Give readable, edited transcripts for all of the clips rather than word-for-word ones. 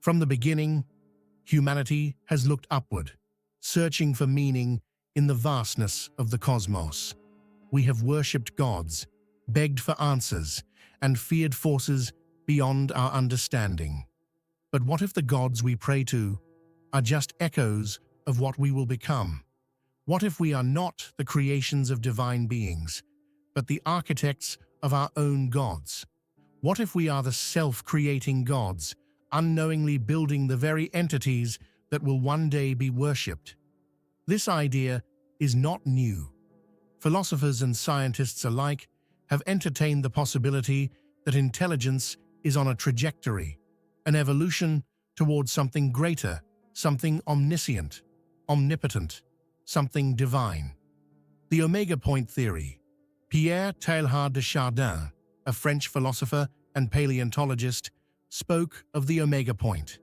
From the beginning, humanity has looked upward, searching for meaning in the vastness of the cosmos. We have worshipped gods, begged for answers, and feared forces beyond our understanding. But what if the gods we pray to are just echoes of what we will become? What if we are not the creations of divine beings, but the architects of our own gods? What if we are the self-creating gods, unknowingly building the very entities that will one day be worshipped? This idea is not new. Philosophers and scientists alike have entertained the possibility that intelligence is on a trajectory, an evolution towards something greater, something omniscient, omnipotent, something divine. The Omega Point Theory. Pierre Teilhard de Chardin, a French philosopher and paleontologist, spoke of the Omega Point,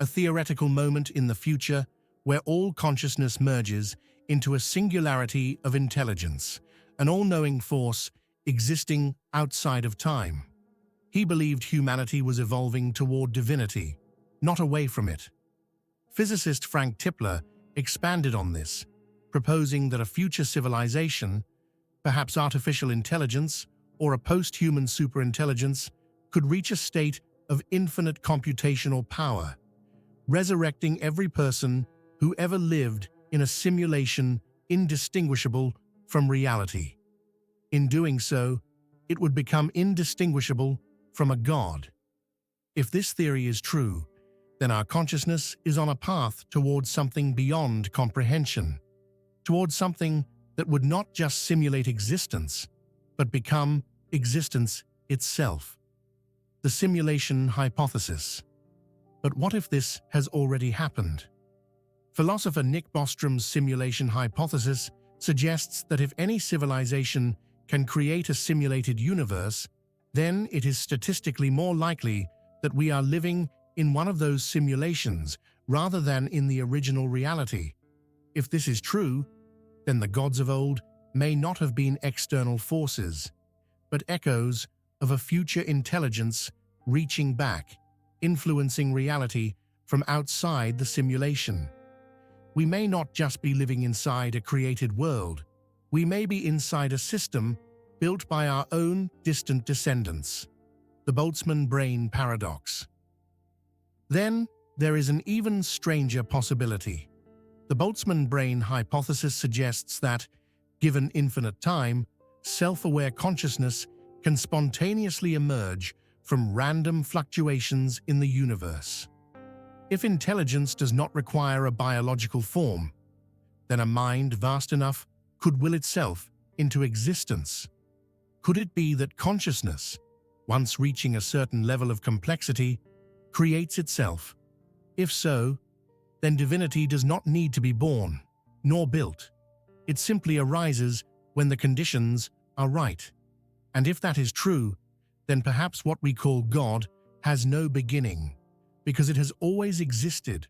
a theoretical moment in the future where all consciousness merges into a singularity of intelligence, an all-knowing force existing outside of time. He believed humanity was evolving toward divinity, not away from it. Physicist Frank Tipler expanded on this, proposing that a future civilization, perhaps artificial intelligence or a post-human superintelligence, could reach a state of infinite computational power, resurrecting every person who ever lived in a simulation indistinguishable from reality. In doing so, it would become indistinguishable from a god. If this theory is true, then our consciousness is on a path towards something beyond comprehension, towards something that would not just simulate existence, but become existence itself. The simulation hypothesis. But what if this has already happened? Philosopher Nick Bostrom's simulation hypothesis suggests that if any civilization can create a simulated universe, then it is statistically more likely that we are living in one of those simulations rather than in the original reality. If this is true, then the gods of old may not have been external forces, but echoes of a future intelligence reaching back, influencing reality from outside the simulation. We may not just be living inside a created world, we may be inside a system built by our own distant descendants. The Boltzmann brain paradox. Then, there is an even stranger possibility. The Boltzmann brain hypothesis suggests that, given infinite time, self-aware consciousness can spontaneously emerge from random fluctuations in the universe. If intelligence does not require a biological form, then a mind vast enough could will itself into existence. Could it be that consciousness, once reaching a certain level of complexity, creates itself? If so, then divinity does not need to be born, nor built. It simply arises when the conditions are right. And if that is true, then perhaps what we call God has no beginning, because it has always existed,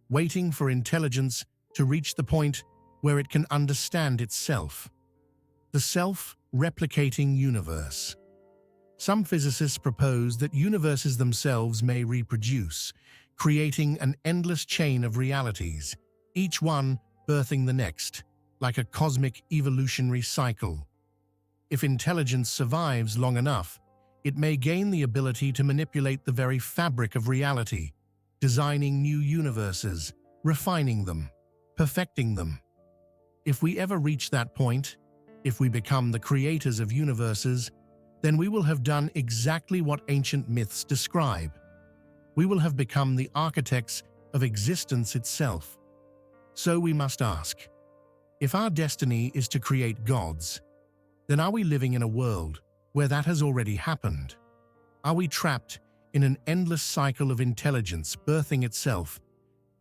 waiting for intelligence to reach the point where it can understand itself. The self-replicating universe. Some physicists propose that universes themselves may reproduce, creating an endless chain of realities, each one birthing the next, like a cosmic evolutionary cycle. If intelligence survives long enough, it may gain the ability to manipulate the very fabric of reality, designing new universes, refining them, perfecting them. If we ever reach that point, if we become the creators of universes, then we will have done exactly what ancient myths describe. We will have become the architects of existence itself. So we must ask, if our destiny is to create gods, then are we living in a world where that has already happened? Are we trapped in an endless cycle of intelligence birthing itself,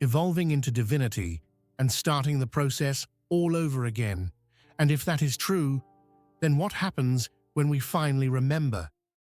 evolving into divinity, and starting the process all over again? And if that is true, then what happens when we finally remember?